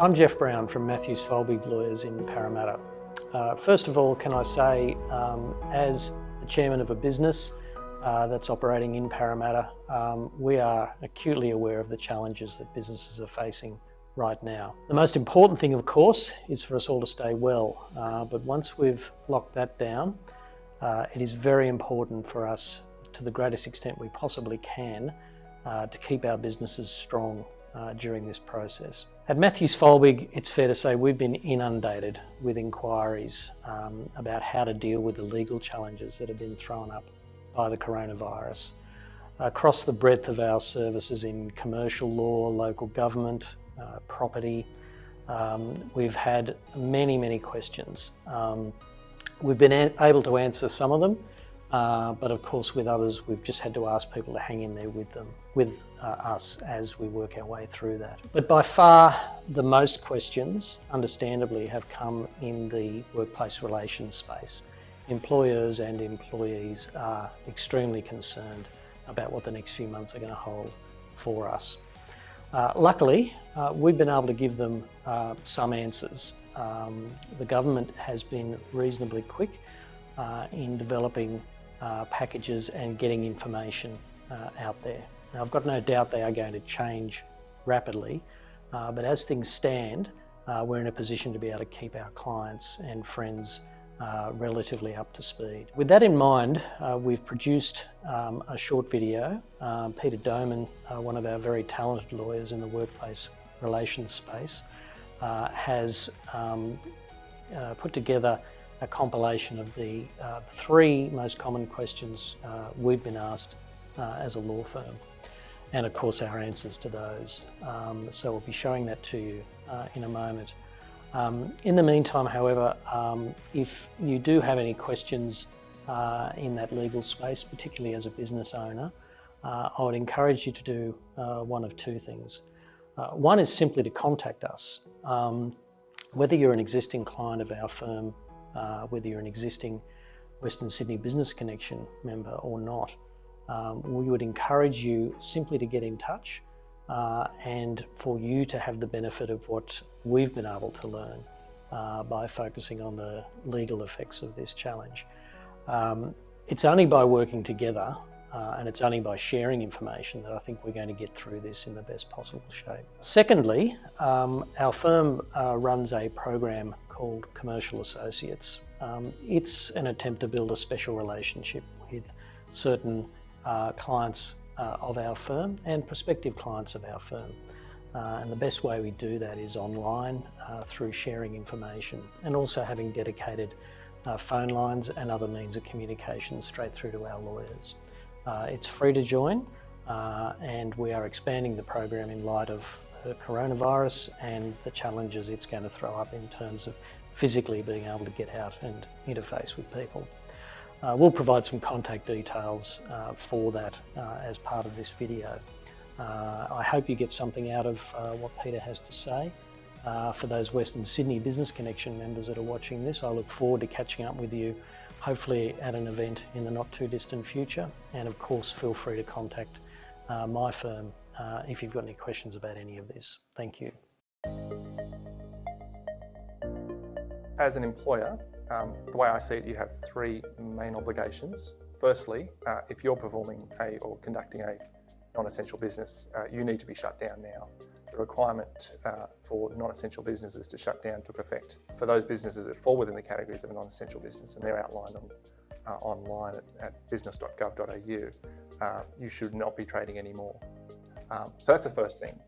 I'm Jeff Brown from Matthews Folbig Lawyers in Parramatta. First of all, can I say, as the chairman of a business that's operating in Parramatta, we are acutely aware of the challenges that businesses are facing right now. The most important thing, of course, is for us all to stay well, but once we've locked that down, it is very important for us, to the greatest extent we possibly can, to keep our businesses strong during this process. At Matthews Folbig, it's fair to say we've been inundated with inquiries about how to deal with the legal challenges that have been thrown up by the coronavirus. Across the breadth of our services in commercial law, local government, property, we've had many questions. We've been able to answer some of them, but of course with others we've just had to ask people to hang in there with us as we work our way through that. But by far the most questions, understandably, have come in the workplace relations space. Employers and employees are extremely concerned about what the next few months are going to hold for us. Luckily, we've been able to give them some answers. The government has been reasonably quick in developing packages and getting information out there. Now, I've got no doubt they are going to change rapidly, but as things stand, we're in a position to be able to keep our clients and friends relatively up to speed. With that in mind, we've produced a short video. Peter Doman, one of our very talented lawyers in the workplace relations space, has put together a compilation of the three most common questions we've been asked as a law firm, and of course our answers to those. So we'll be showing that to you in a moment. In the meantime, however, if you do have any questions in that legal space, particularly as a business owner, I would encourage you to do one of two things. One is simply to contact us. Whether you're an existing client of our firm, whether you're an existing Western Sydney Business Connection member or not, we would encourage you simply to get in touch and for you to have the benefit of what we've been able to learn by focusing on the legal effects of this challenge. It's only by working together and it's only by sharing information that I think we're going to get through this in the best possible shape. Secondly, our firm runs a program called Commercial Associates. It's an attempt to build a special relationship with certain clients of our firm and prospective clients of our firm. And the best way we do that is online through sharing information and also having dedicated phone lines and other means of communication straight through to our lawyers. It's free to join and we are expanding the program in light of the coronavirus and the challenges it's going to throw up in terms of physically being able to get out and interface with people. We'll provide some contact details for that as part of this video. I hope you get something out of what Peter has to say. For those Western Sydney Business Connection members that are watching this, I look forward to catching up with you, hopefully at an event in the not too distant future. And of course, feel free to contact my firm if you've got any questions about any of this. Thank you. As an employer, the way I see it, you have three main obligations. Firstly, if you're performing or conducting a non-essential business, you need to be shut down now. The requirement for non-essential businesses to shut down took effect for those businesses that fall within the categories of a non-essential business, and they're outlined online at business.gov.au. You should not be trading anymore. So that's the first thing.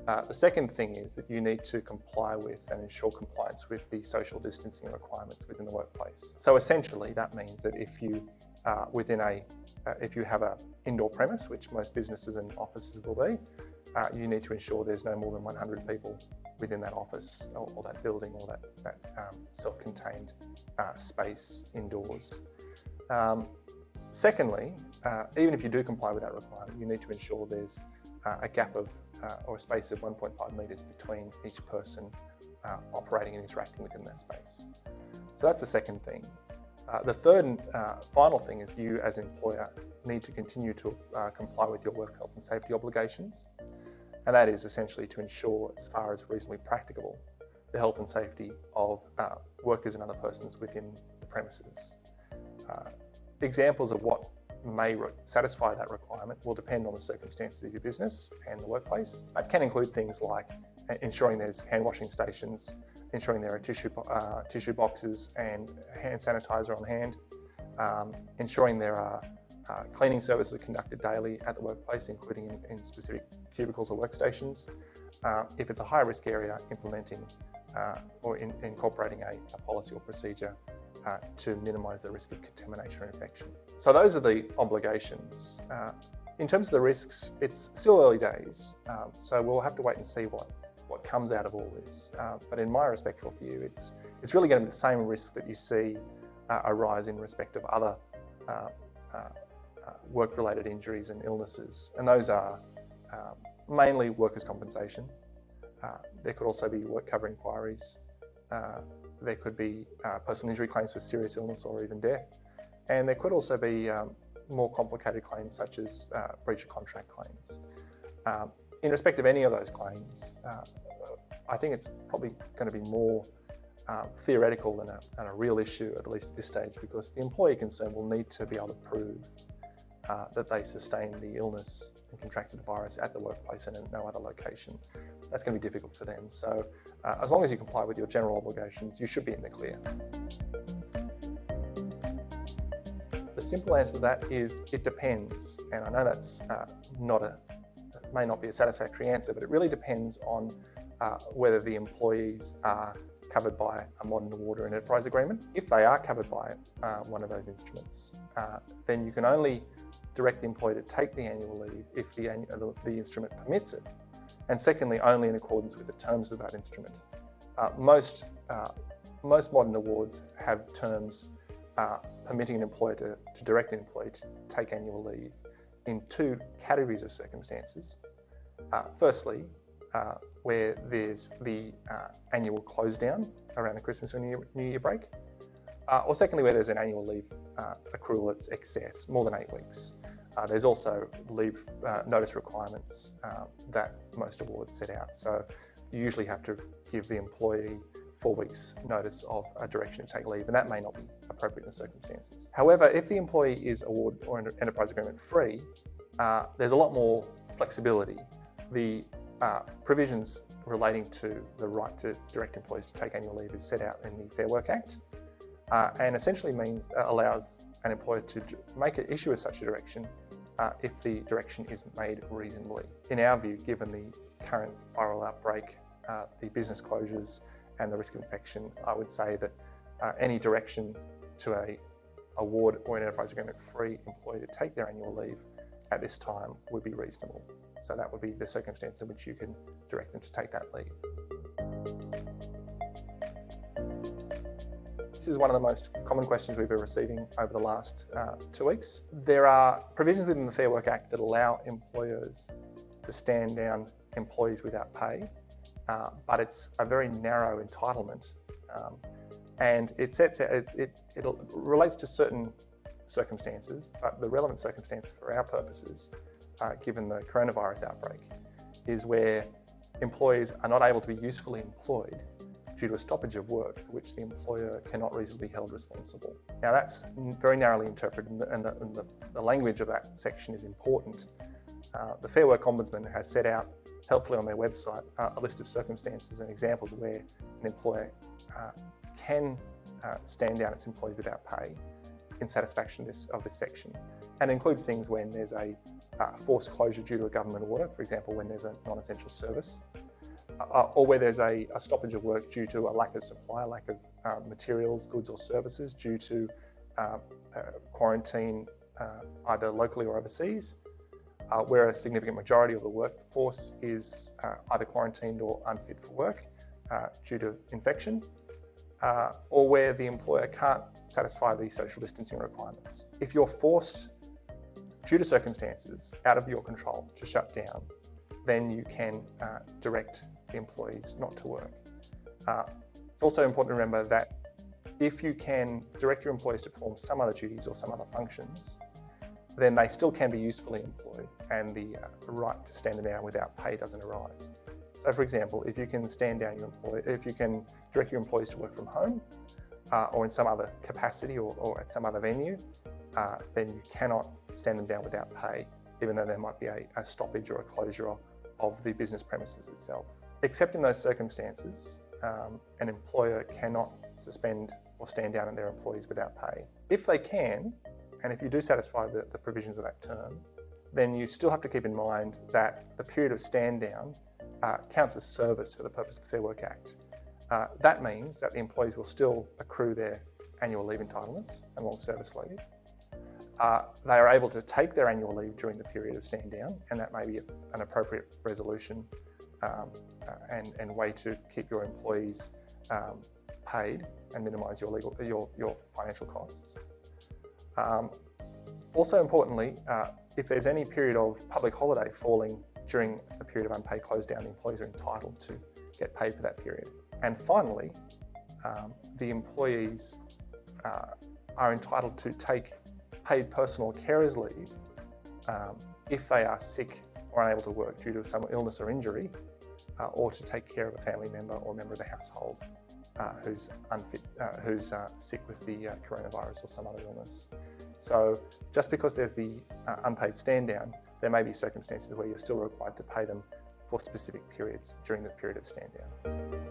The second thing is that you need to comply with and ensure compliance with the social distancing requirements within the workplace. So essentially that means that if you if you have an indoor premise, which most businesses and offices will be, you need to ensure there's no more than 100 people within that office or that building or that self-contained space indoors. Secondly, even if you do comply with that requirement, you need to ensure there's a gap of or a space of 1.5 metres between each person operating and interacting within that space. So that's the second thing. The third and final thing is you as an employer need to continue to comply with your work health and safety obligations. and that is essentially to ensure, as far as reasonably practicable, the health and safety of workers and other persons within the premises. Examples of what may satisfy that requirement will depend on the circumstances of your business and the workplace. It can include things like ensuring there's hand washing stations, ensuring there are tissue boxes and hand sanitizer on hand, ensuring there are cleaning services conducted daily at the workplace, including in specific cubicles or workstations. If it's a high risk area, implementing or incorporating a policy or procedure to minimise the risk of contamination or infection. So those are the obligations. In terms of the risks, it's still early days, so we'll have to wait and see what comes out of all this. But in my respectful view, it's really going to be the same risks that you see arise in respect of other work-related injuries and illnesses, and those are mainly workers' compensation. There could also be work cover inquiries. There could be personal injury claims for serious illness or even death. And there could also be more complicated claims such as breach of contract claims. In respect of any of those claims, I think it's probably going to be more theoretical than a real issue, at least at this stage, because the employee concerned will need to be able to prove that they sustained the illness and contracted the virus at the workplace and in no other location. That's going to be difficult for them. So as long as you comply with your general obligations, you should be in the clear. The simple answer to that is it depends. And I know that's may not be a satisfactory answer, but it really depends on whether the employees are covered by a modern award or an enterprise agreement. If they are covered by one of those instruments, then you can only direct the employee to take the annual leave if the instrument permits it, and secondly, only in accordance with the terms of that instrument. Most modern awards have terms permitting an employer to direct an employee to take annual leave in two categories of circumstances. Firstly, where there's the annual close down around the Christmas or New Year break, or secondly, where there's an annual leave accrual that's excess, more than 8 weeks. There's also leave notice requirements that most awards set out. So you usually have to give the employee 4 weeks notice of a direction to take leave, and that may not be appropriate in the circumstances. However, if the employee is award or enterprise agreement free, there's a lot more flexibility. The provisions relating to the right to direct employees to take annual leave is set out in the Fair Work Act, and essentially allows an employer to issue a such a direction if the direction isn't made reasonably. In our view, given the current viral outbreak, the business closures and the risk of infection, I would say that any direction to a award or an enterprise agreement free employee to take their annual leave at this time would be reasonable. So that would be the circumstance in which you can direct them to take that leave. This is one of the most common questions we've been receiving over the last 2 weeks. There are provisions within the Fair Work Act that allow employers to stand down employees without pay, but it's a very narrow entitlement, and it relates to certain circumstances, but the relevant circumstance for our purposes, given the coronavirus outbreak, is where employees are not able to be usefully employed due to a stoppage of work for which the employer cannot reasonably be held responsible. Now that's very narrowly interpreted, and the language of that section is important. The Fair Work Ombudsman has set out helpfully on their website a list of circumstances and examples where an employer can stand down its employees without pay in satisfaction of this section, and includes things when there's a forced closure due to a government order, for example when there's a non-essential service, or where there's a stoppage of work due to a lack of supply, a lack of materials, goods or services due to quarantine either locally or overseas, where a significant majority of the workforce is either quarantined or unfit for work due to infection, or where the employer can't satisfy the social distancing requirements. If you're forced, due to circumstances out of your control, to shut down, then you can direct the employees not to work. It's also important to remember that if you can direct your employees to perform some other duties or some other functions, then they still can be usefully employed, and the right to stand them down without pay doesn't arise. So, for example, if you can stand down your if you can direct your employees to work from home, or in some other capacity, or at some other venue, then you cannot stand them down without pay, even though there might be a stoppage or a closure of the business premises itself. Except in those circumstances, an employer cannot suspend or stand down their employees without pay. If they can, and if you do satisfy the provisions of that term, then you still have to keep in mind that the period of stand down counts as service for the purpose of the Fair Work Act. That means that the employees will still accrue their annual leave entitlements and long service leave. They are able to take their annual leave during the period of stand down, and that may be an appropriate resolution and way to keep your employees paid and minimise your financial costs. Also importantly, if there's any period of public holiday falling during a period of unpaid close down, the employees are entitled to get paid for that period. And finally, the employees are entitled to take paid personal carers leave if they are sick or unable to work due to some illness or injury, or to take care of a family member or member of the household who's sick with the coronavirus or some other illness. So just because there's the unpaid stand down, there may be circumstances where you're still required to pay them for specific periods during the period of stand down.